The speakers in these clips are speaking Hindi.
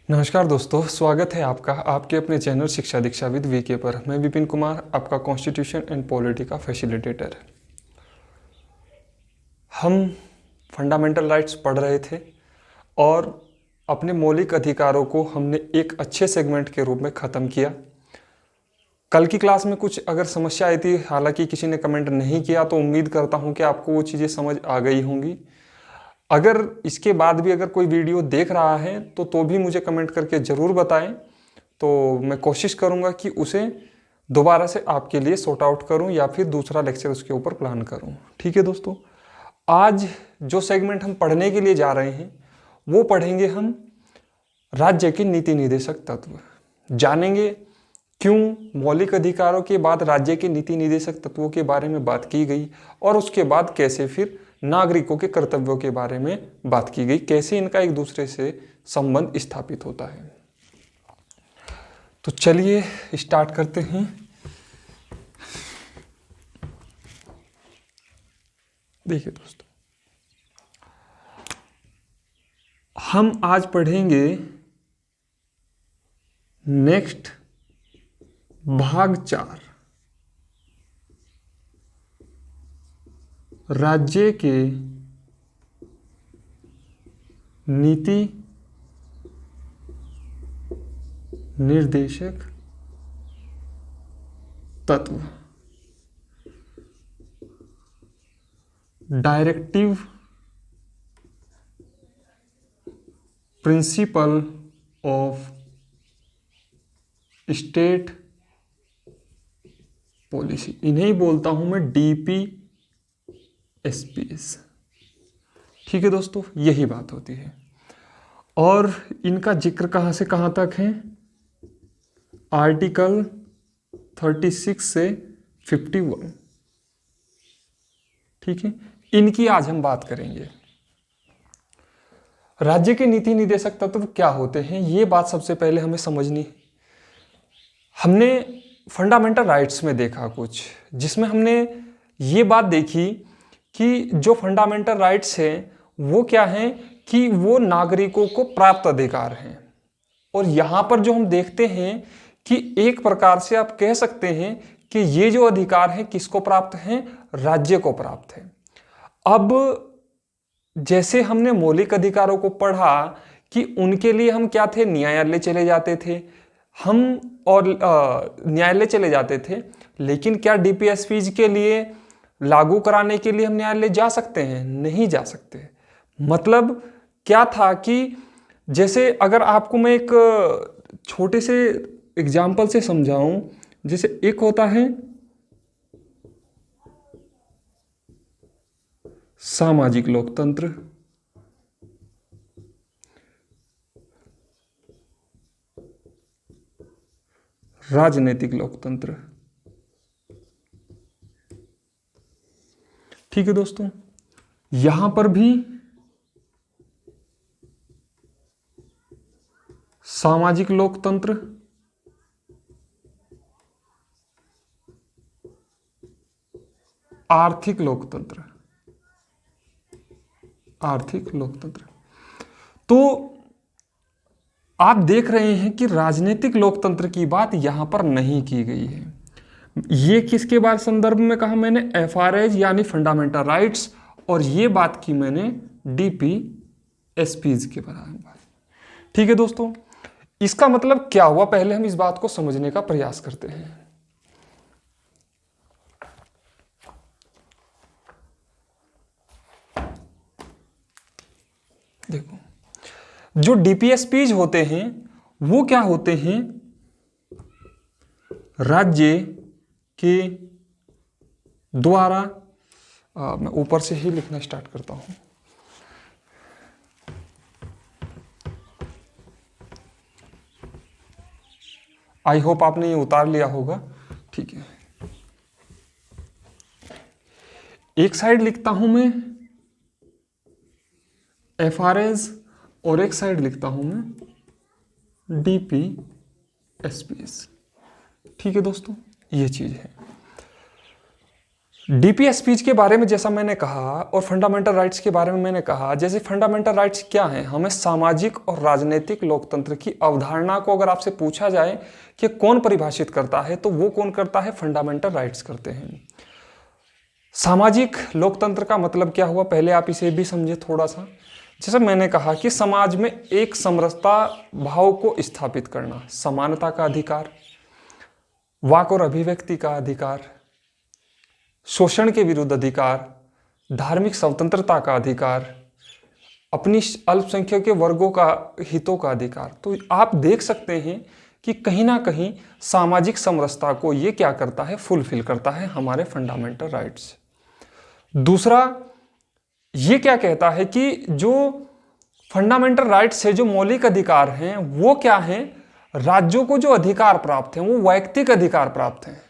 नमस्कार दोस्तों, स्वागत है आपका आपके अपने चैनल शिक्षा दीक्षा विद वीके पर। मैं विपिन कुमार, आपका कॉन्स्टिट्यूशन एंड पॉलिटी का फैसिलिटेटर। हम फंडामेंटल राइट्स पढ़ रहे थे और अपने मौलिक अधिकारों को हमने एक अच्छे सेगमेंट के रूप में ख़त्म किया। कल की क्लास में कुछ अगर समस्या आई थी, हालांकि किसी ने कमेंट नहीं किया, तो उम्मीद करता हूं कि आपको वो चीज़ें समझ आ गई होंगी। अगर इसके बाद भी अगर कोई वीडियो देख रहा है तो भी मुझे कमेंट करके ज़रूर बताएं, तो मैं कोशिश करूंगा कि उसे दोबारा से आपके लिए सॉर्ट आउट करूं या फिर दूसरा लेक्चर उसके ऊपर प्लान करूं। ठीक है दोस्तों, आज जो सेगमेंट हम पढ़ने के लिए जा रहे हैं वो पढ़ेंगे हम राज्य के नीति निर्देशक तत्व। जानेंगे क्यों मौलिक अधिकारों के बाद राज्य के नीति निर्देशक तत्वों के बारे में बात की गई और उसके बाद कैसे फिर नागरिकों के कर्तव्यों के बारे में बात की गई, कैसे इनका एक दूसरे से संबंध स्थापित होता है। तो चलिए स्टार्ट करते हैं। देखिए दोस्तों, हम आज पढ़ेंगे नेक्स्ट भाग 4, राज्य के नीति निर्देशक तत्व, directive principle of state policy. इन्हें ही बोलता हूं मैं DPSPs। ठीक है दोस्तों, यही बात होती है। और इनका जिक्र कहां से कहां तक है? आर्टिकल 36 से 51। ठीक है, इनकी आज हम बात करेंगे। राज्य के नीति निर्देशक तत्व क्या होते हैं, ये बात सबसे पहले हमें समझनी है। हमने फंडामेंटल राइट्स में देखा कुछ, जिसमें हमने ये बात देखी कि जो फंडामेंटल राइट्स हैं वो क्या हैं कि वो नागरिकों को प्राप्त अधिकार हैं। और यहाँ पर जो हम देखते हैं कि एक प्रकार से आप कह सकते हैं कि ये जो अधिकार है किसको प्राप्त हैं? राज्य को प्राप्त है। अब जैसे हमने मौलिक अधिकारों को पढ़ा कि उनके लिए हम क्या थे? न्यायालय चले जाते थे हम, और न्यायालय चले जाते थे। लेकिन क्या DPSPs के लिए लागू कराने के लिए हम न्यायालय जा सकते हैं? नहीं जा सकते। मतलब क्या था कि जैसे अगर आपको मैं एक छोटे से एग्जाम्पल से समझाऊं, जैसे एक होता है सामाजिक लोकतंत्र, राजनीतिक लोकतंत्र। ठीक है दोस्तों, यहां पर भी सामाजिक लोकतंत्र, आर्थिक लोकतंत्र, आर्थिक लोकतंत्र। तो आप देख रहे हैं कि राजनीतिक लोकतंत्र की बात यहां पर नहीं की गई है। ये किसके बारे संदर्भ में कहा मैंने? FRAs यानी फंडामेंटल राइट्स, और ये बात की मैंने DPSPs के बारे में। ठीक है दोस्तों, इसका मतलब क्या हुआ? पहले हम इस बात को समझने का प्रयास करते हैं। देखो, जो DPSPs होते हैं वो क्या होते हैं? राज्य के द्वारा, मैं ऊपर से ही लिखना स्टार्ट करता हूं। आई होप आपने ये उतार लिया होगा। ठीक है, एक साइड लिखता हूं मैं FRAs और एक साइड लिखता हूं मैं DPSPs। ठीक है दोस्तों, ये चीज है। डीपी स्पीच के बारे में जैसा मैंने कहा और फंडामेंटल राइट्स के बारे में मैंने कहा, जैसे फंडामेंटल राइट्स क्या हैं, हमें सामाजिक और राजनीतिक लोकतंत्र की अवधारणा को अगर आपसे पूछा जाए कि कौन परिभाषित करता है, तो वो कौन करता है? फंडामेंटल राइट्स करते हैं। सामाजिक लोकतंत्र का मतलब क्या हुआ, पहले आप इसे भी समझे थोड़ा सा। जैसे मैंने कहा कि समाज में एक समरसता भाव को स्थापित करना, समानता का अधिकार, वाक और अभिव्यक्ति का अधिकार, शोषण के विरुद्ध अधिकार, धार्मिक स्वतंत्रता का अधिकार, अपनी अल्पसंख्यक वर्गों का हितों का अधिकार। तो आप देख सकते हैं कि कहीं ना कहीं सामाजिक समरसता को ये क्या करता है? फुलफिल करता है हमारे फंडामेंटल राइट्स। दूसरा ये क्या कहता है कि जो फंडामेंटल राइट्स है, जो मौलिक अधिकार हैं, वो क्या हैं? राज्यों को जो अधिकार प्राप्त हैं वो वैयक्तिक अधिकार प्राप्त हैं।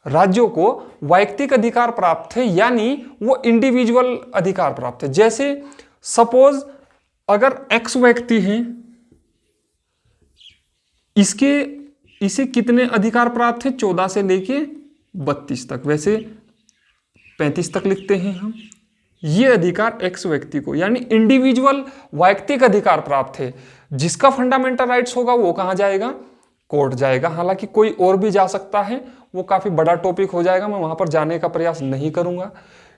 राज्यों को वैयक्तिक अधिकार प्राप्त है, यानी वो इंडिविजुअल अधिकार प्राप्त है। जैसे सपोज अगर एक्स व्यक्ति है, इसे कितने अधिकार प्राप्त है? 14 से लेके 32 तक, वैसे 35 तक लिखते हैं हम। ये अधिकार एक्स व्यक्ति को, यानी इंडिविजुअल वैयक्तिक अधिकार प्राप्त है। जिसका फंडामेंटल राइट्स होगा वो कहां जाएगा? कोर्ट जाएगा। हालांकि कोई और भी जा सकता है, वो काफी बड़ा टॉपिक हो जाएगा, मैं वहां पर जाने का प्रयास नहीं करूंगा।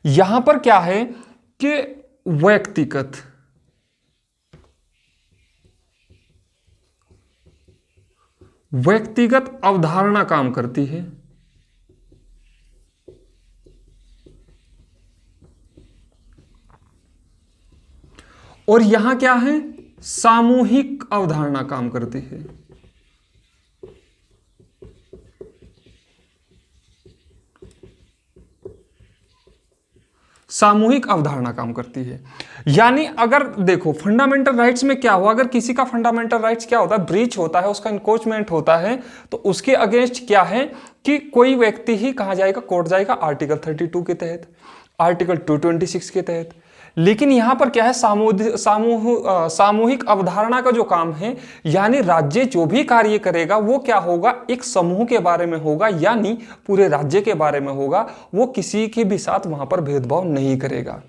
यहां पर क्या है कि व्यक्तिगत अवधारणा काम करती है। और यहां क्या है? सामूहिक अवधारणा काम करती है। सामूहिक अवधारणा काम करती है। यानी अगर देखो फंडामेंटल राइट्स में क्या हुआ, अगर किसी का फंडामेंटल राइट्स क्या होता है? ब्रीच होता है, उसका इंक्रोचमेंट होता है, तो उसके अगेंस्ट क्या है कि कोई व्यक्ति ही कहां जाएगा? कोर्ट जाएगा, आर्टिकल 32 के तहत, आर्टिकल 226 के तहत। लेकिन यहां पर क्या है? सामूहिक अवधारणा का जो काम है, यानी राज्य जो भी कार्य करेगा वो क्या होगा? एक समूह के बारे में होगा, यानी पूरे राज्य के बारे में होगा। वो किसी के भी साथ वहां पर भेदभाव नहीं करेगा।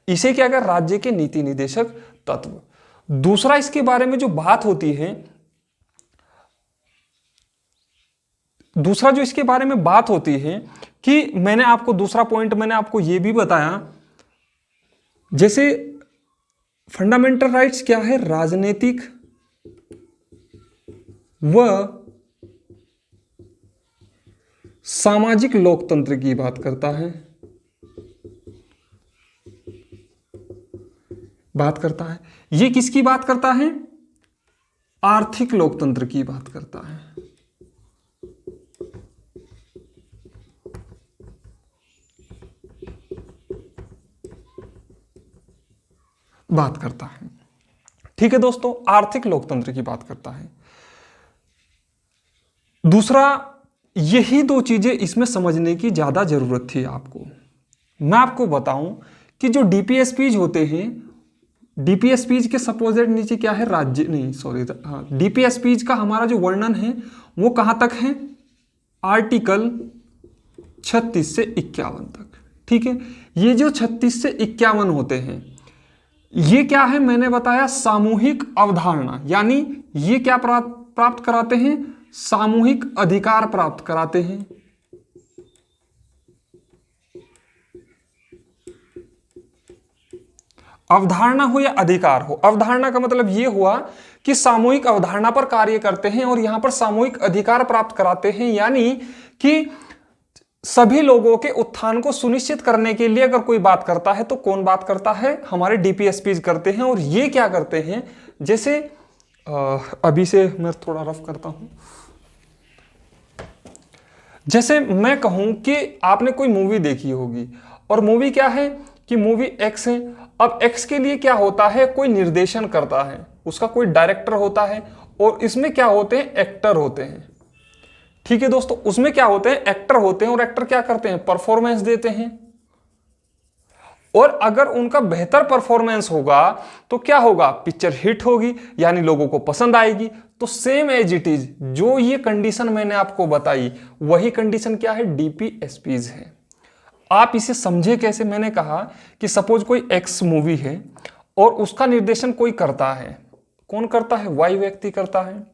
इसे क्या कर? राज्य के नीति निदेशक तत्व। दूसरा इसके बारे में जो बात होती है, दूसरा जो इसके बारे में बात होती है कि मैंने आपको दूसरा पॉइंट मैंने आपको यह भी बताया, जैसे फंडामेंटल राइट्स क्या है? राजनीतिक व सामाजिक लोकतंत्र की बात करता है, ये किसकी बात करता है? आर्थिक लोकतंत्र की बात करता है। ठीक है दोस्तों, आर्थिक लोकतंत्र की बात करता है। दूसरा, यही दो चीजें इसमें समझने की ज्यादा जरूरत थी आपको। मैं आपको बताऊं कि जो डीपीएसपीज होते हैं, डीपीएसपीज के सपोजिट नीचे क्या है? राज्य नहीं, सॉरी, हाँ, डीपीएसपीज का हमारा जो वर्णन है वो कहां तक है? आर्टिकल 36 से 51 तक। ठीक है, ये जो 36 से 51 होते हैं, ये क्या है? मैंने बताया सामूहिक अवधारणा, यानी ये क्या प्राप्त कराते हैं? सामूहिक अधिकार प्राप्त कराते हैं। अवधारणा हो या अधिकार हो, अवधारणा का मतलब ये हुआ कि सामूहिक अवधारणा पर कार्य करते हैं और यहां पर सामूहिक अधिकार प्राप्त कराते हैं, यानी कि सभी लोगों के उत्थान को सुनिश्चित करने के लिए अगर कोई बात करता है तो कौन बात करता है? हमारे डीपीएसपीज करते हैं। और ये क्या करते हैं? जैसे अभी से मैं थोड़ा रफ करता हूं। जैसे मैं कहूं कि आपने कोई मूवी देखी होगी और मूवी क्या है कि मूवी एक्स है। अब एक्स के लिए क्या होता है? कोई निर्देशन करता है, उसका कोई डायरेक्टर होता है, और इसमें क्या होते हैं? एक्टर होते हैं। ठीक है दोस्तों, उसमें क्या होते हैं? एक्टर होते हैं। और एक्टर क्या करते हैं? परफॉर्मेंस देते हैं। और अगर उनका बेहतर परफॉर्मेंस होगा तो क्या होगा? पिक्चर हिट होगी, यानी लोगों को पसंद आएगी। तो सेम एज इट इज जो ये कंडीशन मैंने आपको बताई वही कंडीशन क्या है, डीपीएसपीज है। आप इसे समझे कैसे, मैंने कहा कि सपोज कोई एक्स मूवी है और उसका निर्देशन कोई करता है, कौन करता है, वाई व्यक्ति करता है।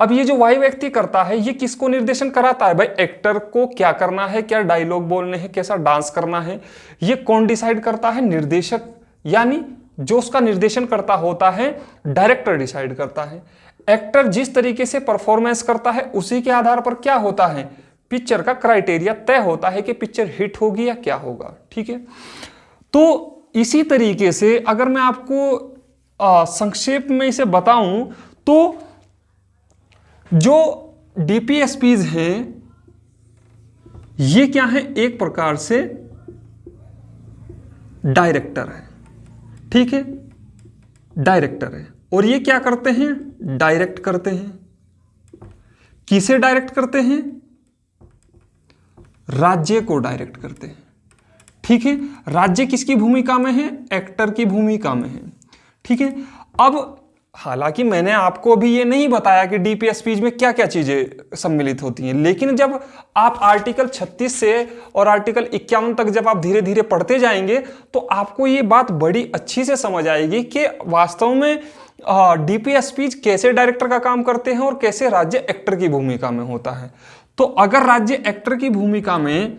अब ये जो वाई व्यक्ति करता है ये किसको निर्देशन कराता है, भाई एक्टर को क्या करना है, क्या डायलॉग बोलने हैं, कैसा डांस करना है, ये कौन डिसाइड करता है, निर्देशक, यानी जो उसका निर्देशन करता होता है डायरेक्टर डिसाइड करता है। एक्टर जिस तरीके से परफॉर्मेंस करता है उसी के आधार पर क्या होता है, पिक्चर का क्राइटेरिया तय होता है कि पिक्चर हिट होगी या क्या होगा, ठीक है। तो इसी तरीके से अगर मैं आपको संक्षेप में इसे बताऊं तो जो डीपीएसपीज हैं ये क्या है, एक प्रकार से डायरेक्टर है, ठीक है, डायरेक्टर है। और ये क्या करते हैं, डायरेक्ट करते हैं। किसे डायरेक्ट करते हैं, राज्य को डायरेक्ट करते हैं, ठीक है। राज्य किसकी भूमिका में है, एक्टर की भूमिका में है, ठीक है। अब हालांकि मैंने आपको अभी ये नहीं बताया कि डीपीएसपीज में क्या क्या चीजें सम्मिलित होती हैं, लेकिन जब आप आर्टिकल 36 से और आर्टिकल 51 तक जब आप धीरे धीरे पढ़ते जाएंगे तो आपको ये बात बड़ी अच्छी से समझ आएगी कि वास्तव में डीपीएसपीज कैसे डायरेक्टर का काम करते हैं और कैसे राज्य एक्टर की भूमिका में होता है। तो अगर राज्य एक्टर की भूमिका में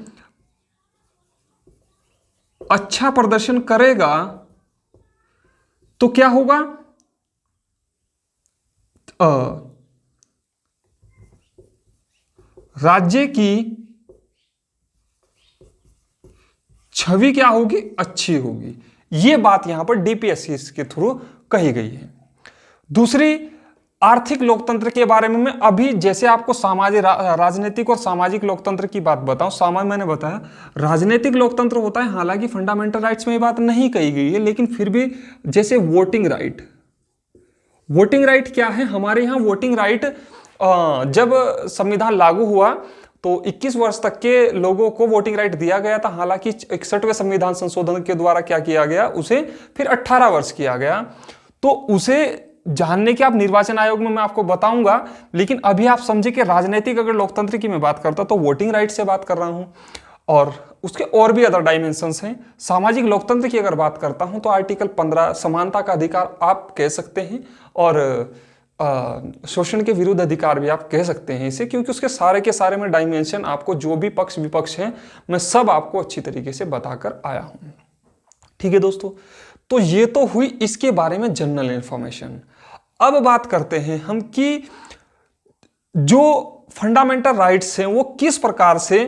अच्छा प्रदर्शन करेगा तो क्या होगा, राज्य की छवि क्या होगी, अच्छी होगी। यह बात यहां पर डीपीएससी के थ्रू कही गई है। दूसरी, आर्थिक लोकतंत्र के बारे में मैं अभी जैसे आपको सामाजिक राजनीतिक और सामाजिक लोकतंत्र की बात बताऊं, सामान्य मैंने बताया राजनीतिक लोकतंत्र होता है, हालांकि फंडामेंटल राइट्स में ये बात नहीं कही गई है, लेकिन फिर भी जैसे वोटिंग राइट, वोटिंग राइट क्या है, हमारे यहाँ वोटिंग राइट जब संविधान लागू हुआ तो 21 वर्ष तक के लोगों को वोटिंग राइट दिया गया था। हालांकि 61वें संविधान संशोधन के द्वारा क्या किया गया, उसे फिर 18 वर्ष किया गया। तो उसे जानने के आप निर्वाचन आयोग में मैं आपको बताऊंगा, लेकिन अभी आप समझे कि राजनीतिक अगर लोकतंत्र की मैं बात करता तो वोटिंग राइट से बात कर रहा हूं, और उसके और भी अदर डायमेंशंस हैं। सामाजिक लोकतंत्र की अगर बात करता हूं तो आर्टिकल 15 समानता का अधिकार आप कह सकते हैं, और शोषण के विरुद्ध अधिकार भी आप कह सकते हैं इसे, क्योंकि उसके सारे के सारे में डायमेंशन आपको जो भी पक्ष विपक्ष हैं मैं सब आपको अच्छी तरीके से बताकर आया हूं, ठीक है दोस्तों। तो ये तो हुई इसके बारे में जनरल इंफॉर्मेशन। अब बात करते हैं हम कि जो फंडामेंटल राइट्स हैं वो किस प्रकार से,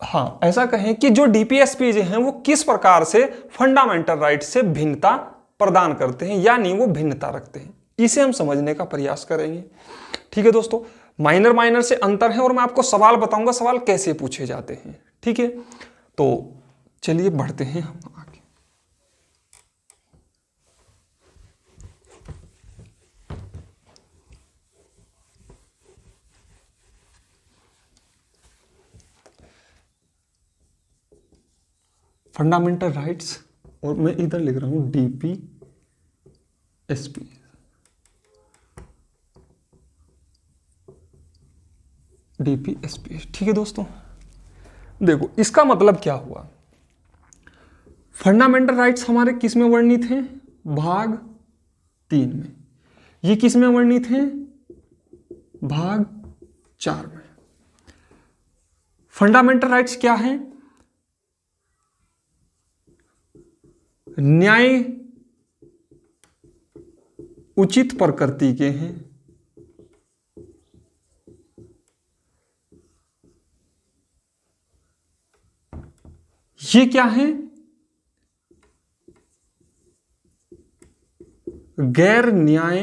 हाँ ऐसा कहें कि जो डीपीएसपी हैं वो किस प्रकार से फंडामेंटल राइट से भिन्नता प्रदान करते हैं, यानी वो भिन्नता रखते हैं, इसे हम समझने का प्रयास करेंगे, ठीक है दोस्तों। माइनर से अंतर है और मैं आपको सवाल बताऊंगा, सवाल कैसे पूछे जाते हैं, ठीक है। तो चलिए बढ़ते हैं हम आगे। फंडामेंटल राइट्स, और मैं इधर लिख रहा हूं डीपीएसपी। डीपीएसपी, ठीक है दोस्तों। देखो इसका मतलब क्या हुआ, फंडामेंटल राइट्स हमारे किस में वर्णित हैं, भाग 3 में। ये किस में वर्णित हैं, भाग 4 में। फंडामेंटल राइट्स क्या है, न्याय उचित प्रकृति के हैं, ये क्या है, गैर न्याय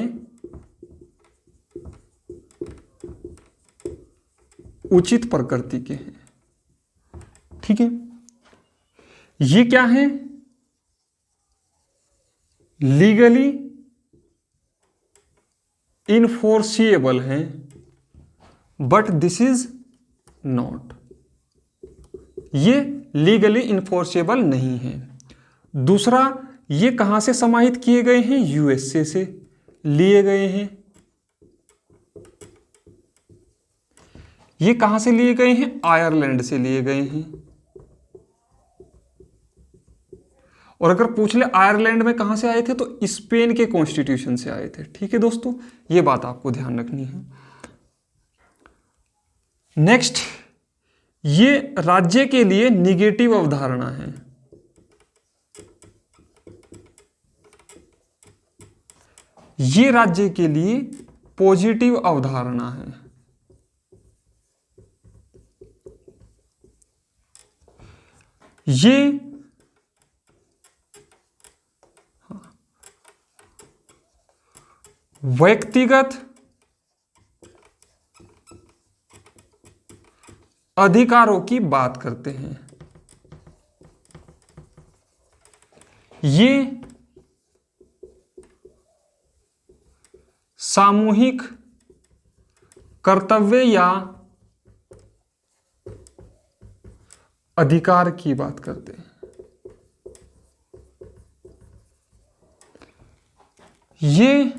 उचित प्रकृति के हैं, ठीक है। ये क्या है, लीगली इनफोर्सिएबल हैं, बट दिस इज नॉट, ये लीगली इनफोर्सिएबल नहीं है। दूसरा, ये कहां से समाहित किए गए हैं? यूएसए से लिए गए हैं। ये कहां से लिए गए हैं? आयरलैंड से लिए गए हैं। और अगर पूछ ले आयरलैंड में कहां से आए थे, तो स्पेन के कॉन्स्टिट्यूशन से आए थे। ठीक है दोस्तों, ये बात आपको ध्यान रखनी है। नेक्स्ट, ये राज्य के लिए निगेटिव अवधारणा है। ये राज्य के लिए पॉजिटिव अवधारणा है। ये व्यक्तिगत अधिकारों की बात करते हैं। ये सामूहिक कर्तव्य या अधिकार की बात करते हैं। ये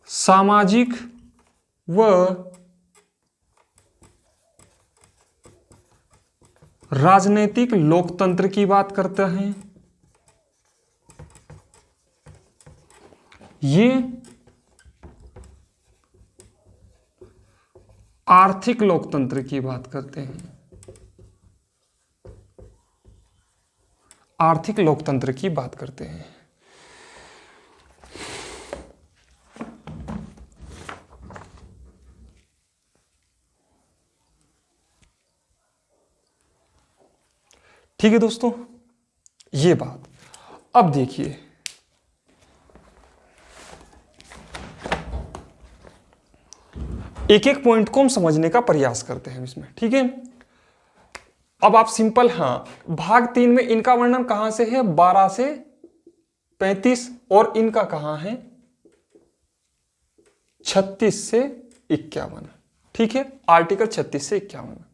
सामाजिक व राजनीतिक लोकतंत्र की बात करते हैं। ये आर्थिक लोकतंत्र की बात करते हैं। आर्थिक लोकतंत्र की बात करते हैं। ठीक है दोस्तों, ये बात। अब देखिए, एक एक पॉइंट को हम समझने का प्रयास करते हैं इसमें। ठीक है, अब आप सिंपल, हाँ, भाग 3 में इनका वर्णन कहां से है? 12 से 35, और इनका कहां है? 36 से 51। ठीक है, आर्टिकल 36 से 51।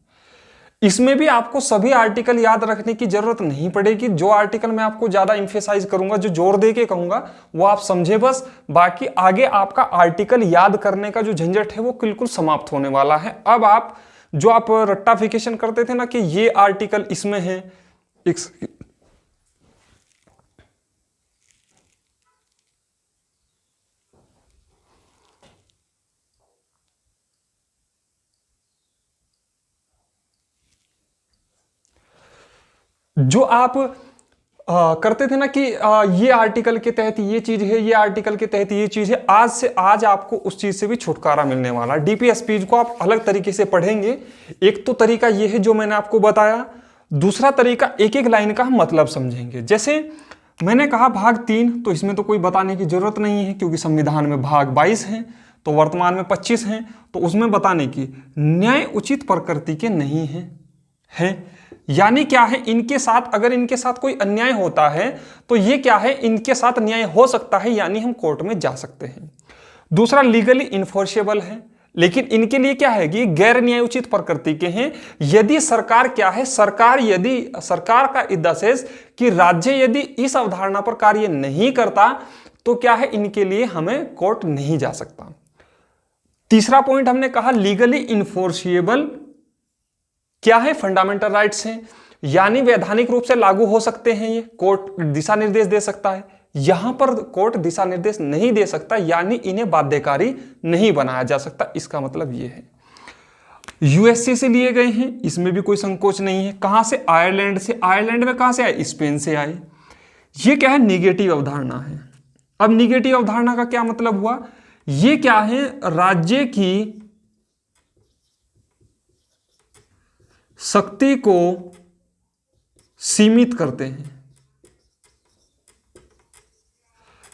इसमें भी आपको सभी आर्टिकल याद रखने की जरूरत नहीं पड़ेगी। जो आर्टिकल मैं आपको ज्यादा इंफेसाइज करूंगा, जो जोर दे के कहूंगा, वो आप समझे बस। बाकी आगे आपका आर्टिकल याद करने का जो झंझट है वो बिल्कुल समाप्त होने वाला है। अब आप जो आप रट्टाफिकेशन करते थे ना कि ये आर्टिकल इसमें है, जो आप करते थे ना कि ये आर्टिकल के तहत ये चीज है, ये आर्टिकल के तहत ये चीज है, आज से आज आपको उस चीज से भी छुटकारा मिलने वाला। डीपीएसपी को आप अलग तरीके से पढ़ेंगे। एक तो तरीका ये है जो मैंने आपको बताया, दूसरा तरीका एक एक लाइन का हम मतलब समझेंगे। जैसे मैंने कहा भाग 3, तो इसमें तो कोई बताने की जरूरत नहीं है क्योंकि संविधान में भाग 22 हैं, तो वर्तमान में 25 हैं, तो उसमें बताने की न्याय उचित प्रकृति के नहीं है। यानी क्या है, इनके साथ अगर इनके साथ कोई अन्याय होता है तो ये क्या है, इनके साथ न्याय हो सकता है, यानी हम कोर्ट में जा सकते हैं। दूसरा, लीगली इन्फोर्सेबल है, लेकिन इनके लिए क्या है कि गैर न्याय उचित प्रकृति के हैं। यदि सरकार क्या है, सरकार का इद्देश्य कि राज्य यदि इस अवधारणा पर कार्य नहीं करता तो क्या है, इनके लिए हमें कोर्ट नहीं जा सकता। तीसरा पॉइंट हमने कहा लीगली इन्फोर्सिएबल क्या है, फंडामेंटल राइट्स हैं, यानी वैधानिक रूप से लागू हो सकते हैं। ये कोर्ट दिशा निर्देश दे सकता है, यहां पर कोर्ट दिशा निर्देश नहीं दे सकता, यानी इन्हें बाध्यकारी नहीं बनाया जा सकता। इसका मतलब ये है। यूएसए से लिए गए हैं, इसमें भी कोई संकोच नहीं है। कहां से? आयरलैंड से। आयरलैंड में कहां से आए? स्पेन से आए। ये क्या है? निगेटिव अवधारणा है। अब निगेटिव अवधारणा का क्या मतलब हुआ? ये क्या है? राज्य की शक्ति को सीमित करते हैं।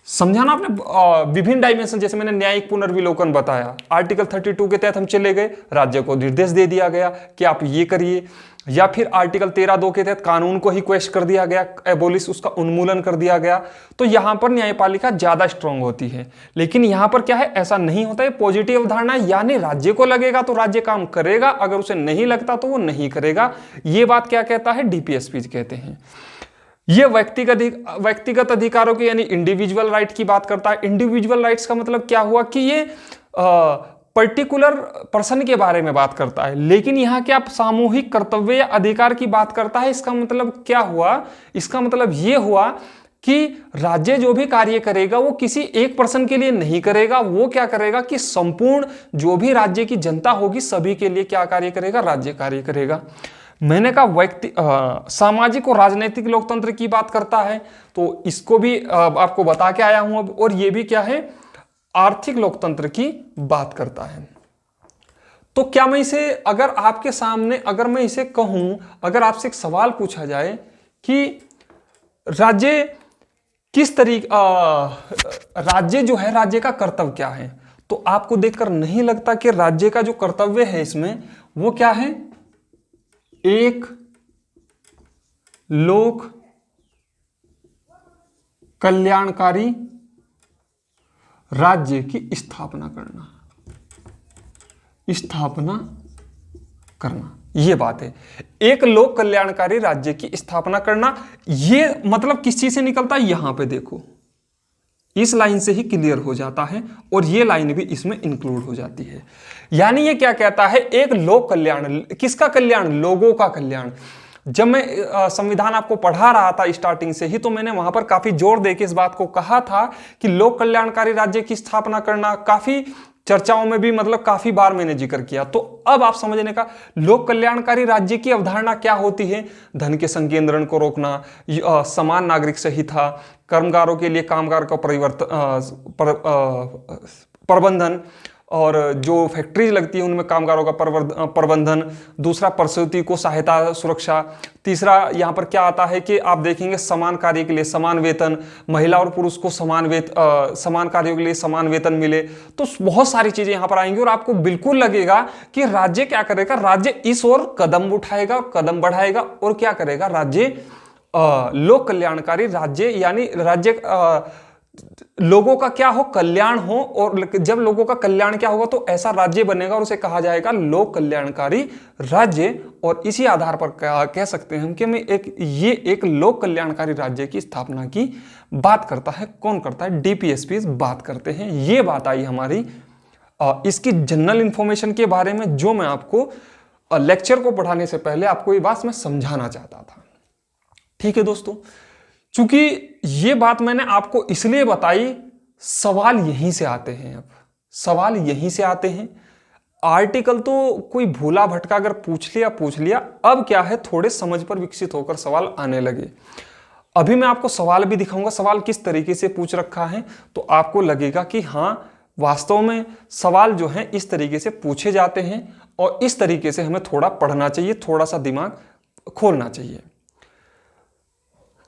समझाना आपने विभिन्न डायमेंशन, जैसे मैंने न्यायिक पुनर्विलोकन बताया, आर्टिकल 32 के तहत हम चले गए, राज्य को निर्देश दे दिया गया कि आप ये करिए, या फिर आर्टिकल 13(2) के तहत कानून को ही क्वेश्चन कर दिया गया, एबोलिश, उसका उन्मूलन कर दिया गया। तो यहां पर न्यायपालिका ज्यादा स्ट्रांग होती है, लेकिन यहां पर क्या है, ऐसा नहीं होता है। पॉजिटिव अवधारणा, यानी राज्य को लगेगा तो राज्य काम करेगा, अगर उसे नहीं लगता तो वो नहीं करेगा। ये बात क्या कहता है? डीपीएसपी कहते हैं। ये व्यक्तिगत अधिकारों के यानी इंडिविजुअल राइट की बात करता है। इंडिविजुअल राइट्स का मतलब क्या हुआ कि ये पर्टिकुलर पर्सन के बारे में बात करता है, लेकिन यहाँ क्या सामूहिक कर्तव्य या अधिकार की बात करता है। इसका मतलब क्या हुआ, इसका मतलब ये हुआ कि राज्य जो भी कार्य करेगा वो किसी एक पर्सन के लिए नहीं करेगा, वो क्या करेगा कि संपूर्ण जो भी राज्य की जनता होगी सभी के लिए क्या कार्य करेगा, राज्य कार्य करेगा। मैंने कहा सामाजिक और राजनीतिक लोकतंत्र की बात करता है, तो इसको भी आपको बता के आया हूं अब। और ये भी क्या है, आर्थिक लोकतंत्र की बात करता है। तो क्या मैं इसे अगर आपके सामने अगर मैं इसे कहूं, अगर आपसे एक सवाल पूछा जाए कि राज्य किस तरीके राज्य जो है, राज्य का कर्तव्य क्या है, तो आपको देखकर नहीं लगता कि राज्य का जो कर्तव्य है इसमें वो क्या है, एक लोक कल्याणकारी राज्य की स्थापना करना, यह बात है। एक लोक कल्याणकारी राज्य की स्थापना करना, यह मतलब किस चीज से निकलता है, यहां पे देखो, इस लाइन से ही क्लियर हो जाता है और ये लाइन भी इसमें इंक्लूड हो जाती है। यानी ये क्या कहता है, एक लोक कल्याण, किसका कल्याण, लोगों का कल्याण। जब मैं संविधान आपको पढ़ा रहा था स्टार्टिंग से ही, तो मैंने वहां पर काफी जोर देके इस बात को कहा था कि लोक कल्याणकारी राज्य की स्थापना करना, काफी चर्चाओं में भी मतलब काफी बार मैंने जिक्र किया। तो अब आप समझने का, लोक कल्याणकारी राज्य की अवधारणा क्या होती है, धन के संकेंद्रण को रोकना, समान नागरिक संहिता, कर्मगारों के लिए कामगार का प्रबंधन, और जो फैक्ट्रीज लगती है उनमें कामगारों का प्रबंधन, दूसरा प्रसूति को सहायता सुरक्षा, तीसरा यहाँ पर क्या आता है कि आप देखेंगे समान कार्य के लिए समान वेतन, महिला और पुरुष को समान कार्यों के लिए समान वेतन मिले। तो बहुत सारी चीजें यहाँ पर आएंगी और आपको बिल्कुल लगेगा कि राज्य क्या करेगा, राज्य इस ओर कदम उठाएगा, कदम बढ़ाएगा और क्या करेगा, राज्य लोक कल्याणकारी राज्य, यानी राज्य लोगों का क्या हो, कल्याण हो। और जब लोगों का कल्याण क्या होगा तो ऐसा राज्य बनेगा और उसे कहा जाएगा लोक कल्याणकारी राज्य। और इसी आधार पर कह सकते हैं हम कि ये एक लोक कल्याणकारी राज्य की स्थापना की बात करता है। कौन करता है, डीपीएसपी बात करते हैं। ये बात आई हमारी इसकी जनरल इंफॉर्मेशन के बारे में, जो मैं आपको लेक्चर को पढ़ाने से पहले आपको ये बात मैं समझाना चाहता था। ठीक है दोस्तों, चूंकि ये बात मैंने आपको इसलिए बताई, सवाल यहीं से आते हैं। अब सवाल यहीं से आते हैं। आर्टिकल तो कोई भूला भटका अगर पूछ लिया, अब क्या है, थोड़े समझ पर विकसित होकर सवाल आने लगे। अभी मैं आपको सवाल भी दिखाऊंगा, सवाल किस तरीके से पूछ रखा है, तो आपको लगेगा कि हाँ वास्तव में सवाल जो है इस तरीके से पूछे जाते हैं और इस तरीके से हमें थोड़ा पढ़ना चाहिए, थोड़ा सा दिमाग खोलना चाहिए।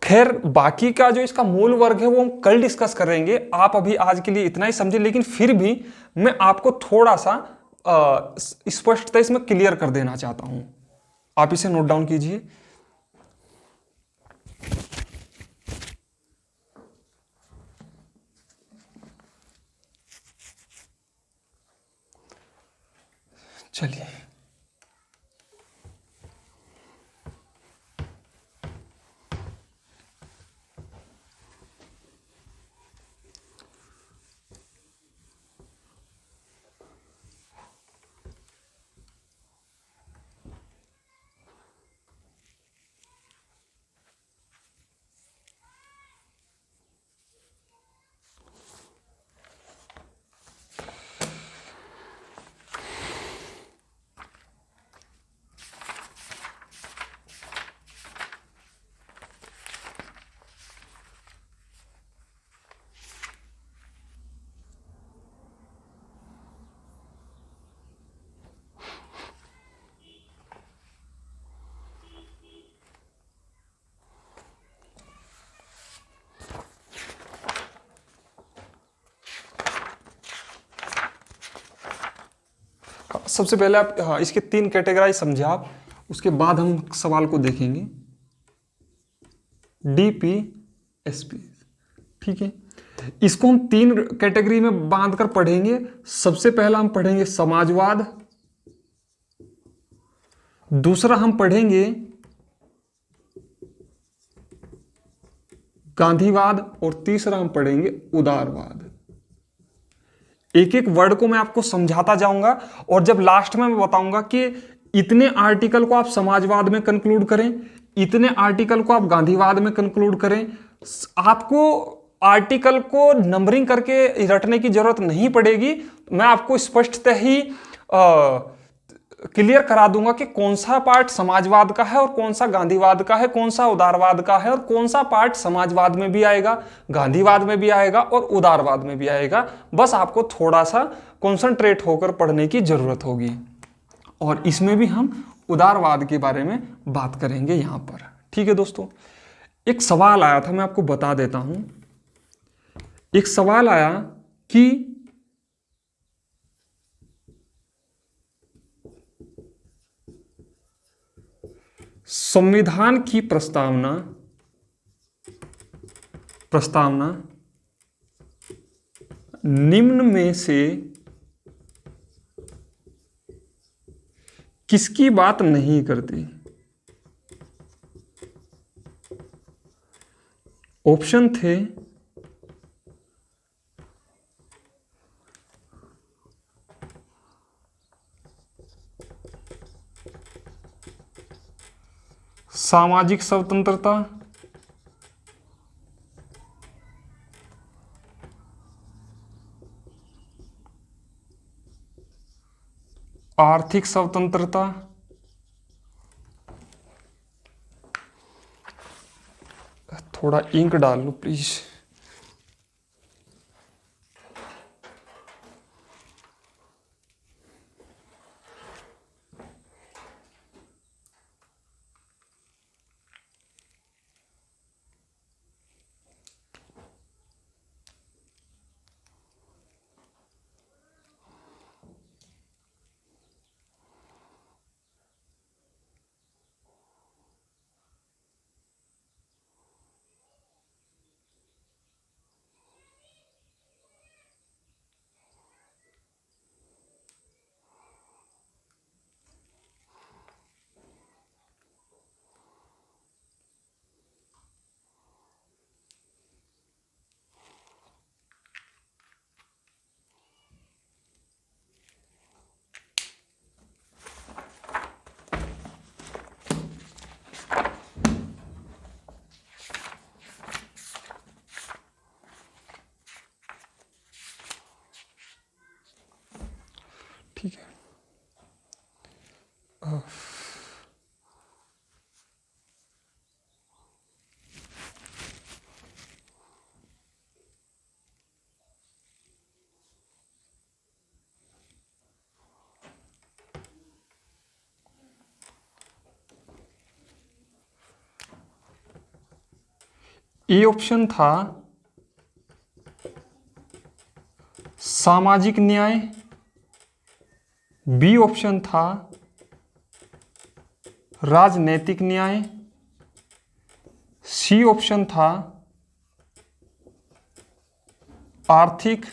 खैर बाकी का जो इसका मूल वर्ग है वो हम कल डिस्कस करेंगे। आप अभी आज के लिए इतना ही समझे, लेकिन फिर भी मैं आपको थोड़ा सा स्पष्टता इसमें क्लियर कर देना चाहता हूं। आप इसे नोट डाउन कीजिए। चलिए, सबसे पहले आप इसके 3 कैटेगराइज समझे आप, उसके बाद हम सवाल को देखेंगे। डीपीएसपी, ठीक है, इसको हम 3 कैटेगरी में बांध कर पढ़ेंगे। सबसे पहला हम पढ़ेंगे समाजवाद, दूसरा हम पढ़ेंगे गांधीवाद और तीसरा हम पढ़ेंगे उदारवाद। एक एक वर्ड को मैं आपको समझाता जाऊंगा और जब लास्ट में मैं बताऊंगा कि इतने आर्टिकल को आप समाजवाद में कंक्लूड करें, इतने आर्टिकल को आप गांधीवाद में कंक्लूड करें। आपको आर्टिकल को नंबरिंग करके रटने की जरूरत नहीं पड़ेगी। मैं आपको स्पष्टतः ही क्लियर करा दूंगा कि कौन सा पार्ट समाजवाद का है और कौन सा गांधीवाद का है, कौन सा उदारवाद का है और कौन सा पार्ट समाजवाद में भी आएगा, गांधीवाद में भी आएगा और उदारवाद में भी आएगा। बस आपको थोड़ा सा कॉन्सेंट्रेट होकर पढ़ने की जरूरत होगी और इसमें भी हम उदारवाद के बारे में बात करेंगे यहां पर। ठीक है दोस्तों, एक सवाल आया था, मैं आपको बता देता हूं। एक सवाल आया कि संविधान की प्रस्तावना निम्न में से किसकी बात नहीं करती? ऑप्शन थे सामाजिक स्वतंत्रता, आर्थिक स्वतंत्रता, थोड़ा इंक डाल लो प्लीज। ठीक है, ए ऑप्शन था सामाजिक न्याय, बी ऑप्शन था राजनैतिक न्याय, सी ऑप्शन था आर्थिक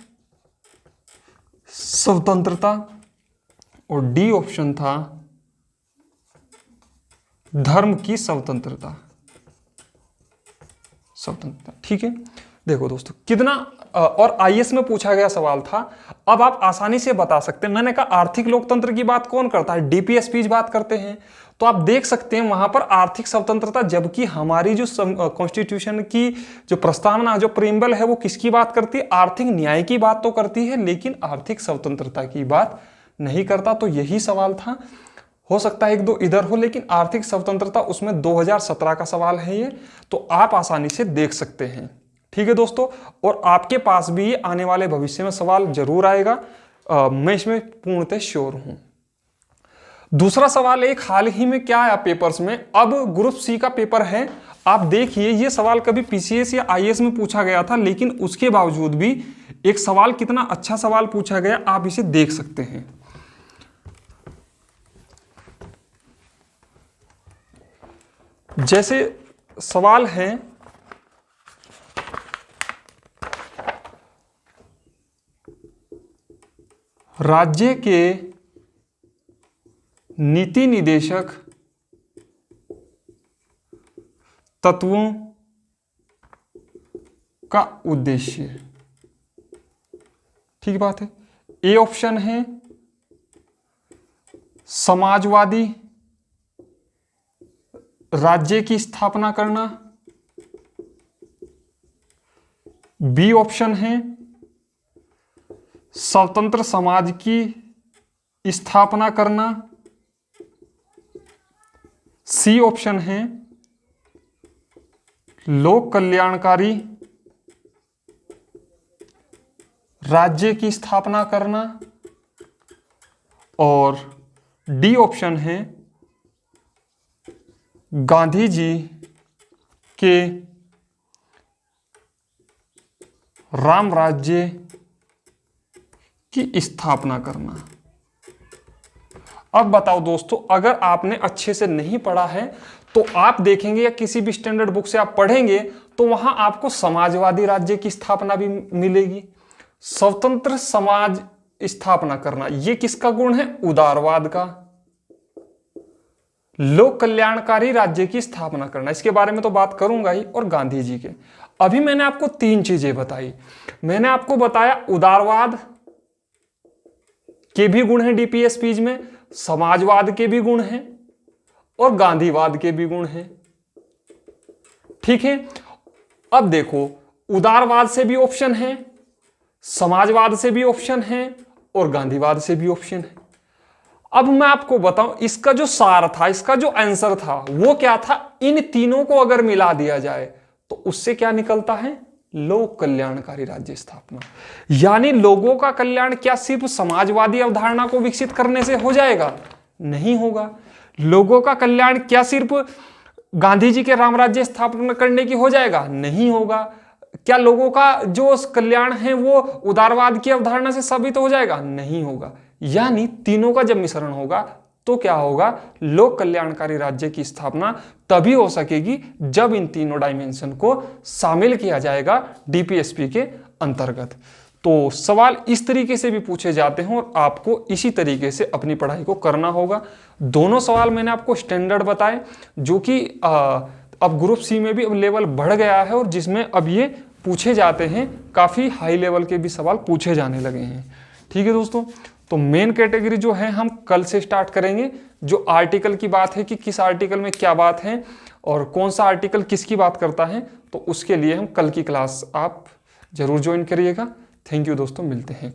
स्वतंत्रता और डी ऑप्शन था धर्म की स्वतंत्रता। ठीक है, देखो दोस्तों कितना और आईएएस में पूछा गया सवाल था। अब आप आसानी से बता सकते हैं। मैंने कहा आर्थिक लोकतंत्र की बात कौन करता है? डीपीएसपी बात करते हैं। तो आप देख सकते हैं वहां पर आर्थिक स्वतंत्रता, जबकि हमारी जो कॉन्स्टिट्यूशन की जो प्रस्तावना, जो प्रीएम्बल है, वो किसकी बात करती है? आर्थिक न्याय की बात तो करती है, लेकिन आर्थिक स्वतंत्रता की बात नहीं करता। तो यही सवाल था। हो सकता है एक दो इधर हो, लेकिन आर्थिक स्वतंत्रता उसमें 2017 का सवाल है ये, तो आप आसानी से देख सकते हैं। ठीक है दोस्तों, और आपके पास भी आने वाले भविष्य में सवाल जरूर आएगा, मैं इसमें पूर्णतः श्योर हूं। दूसरा सवाल एक हाल ही में क्या आया पेपर्स में, अब ग्रुप सी का पेपर है। आप देखिए ये सवाल कभी पीसीएस या आईएएस में पूछा गया था, लेकिन उसके बावजूद भी एक सवाल, कितना अच्छा सवाल पूछा गया, आप इसे देख सकते हैं। जैसे सवाल है, राज्य के नीति निदेशक तत्वों का उद्देश्य। ठीक बात है। ए ऑप्शन है समाजवादी राज्य की स्थापना करना। बी ऑप्शन है स्वतंत्र समाज की स्थापना करना। सी ऑप्शन है लोक कल्याणकारी राज्य की स्थापना करना। और डी ऑप्शन है गांधी जी के राम राज्य की स्थापना करना। अब बताओ दोस्तों, अगर आपने अच्छे से नहीं पढ़ा है तो आप देखेंगे या किसी भी स्टैंडर्ड बुक से आप पढ़ेंगे तो वहां आपको समाजवादी राज्य की स्थापना भी मिलेगी। स्वतंत्र समाज स्थापना करना, यह किसका गुण है? उदारवाद का। लोक कल्याणकारी राज्य की स्थापना करना, इसके बारे में तो बात करूंगा ही, और गांधी जी के। अभी मैंने आपको तीन चीजें बताई। मैंने आपको बताया उदारवाद के भी गुण हैं डीपीएसपीज में, समाजवाद के भी गुण हैं और गांधीवाद के भी गुण हैं। ठीक है। अब देखो, उदारवाद से भी ऑप्शन है, समाजवाद से भी ऑप्शन है और गांधीवाद से भी ऑप्शन है। अब मैं आपको बताऊं, इसका जो सार था, इसका जो आंसर था वो क्या था? इन तीनों को अगर मिला दिया जाए तो उससे क्या निकलता है? लोक कल्याणकारी राज्य स्थापना। यानी लोगों का कल्याण क्या सिर्फ समाजवादी अवधारणा को विकसित करने से हो जाएगा? नहीं होगा। लोगों का कल्याण क्या सिर्फ गांधी जी के राम राज्य स्थापना करने की हो जाएगा? नहीं होगा। क्या लोगों का जो कल्याण है वो उदारवाद की अवधारणा से साबित हो जाएगा? नहीं होगा। यानी तीनों का जब मिश्रण होगा तो क्या होगा? लोक कल्याणकारी राज्य की स्थापना तभी हो सकेगी जब इन तीनों डायमेंशन को शामिल किया जाएगा डीपीएसपी के अंतर्गत। तो सवाल इस तरीके से भी पूछे जाते हैं और आपको इसी तरीके से अपनी पढ़ाई को करना होगा। दोनों सवाल मैंने आपको स्टैंडर्ड बताए, जो कि अब ग्रुप सी में भी अब लेवल बढ़ गया है और जिसमें अब ये पूछे जाते हैं, काफ़ी हाई लेवल के भी सवाल पूछे जाने लगे हैं। ठीक है दोस्तों, तो मेन कैटेगरी जो है हम कल से स्टार्ट करेंगे। जो आर्टिकल की बात है कि किस आर्टिकल में क्या बात है और कौन सा आर्टिकल किसकी बात करता है, तो उसके लिए हम कल की क्लास आप जरूर ज्वाइन करिएगा। थैंक यू दोस्तों, मिलते हैं।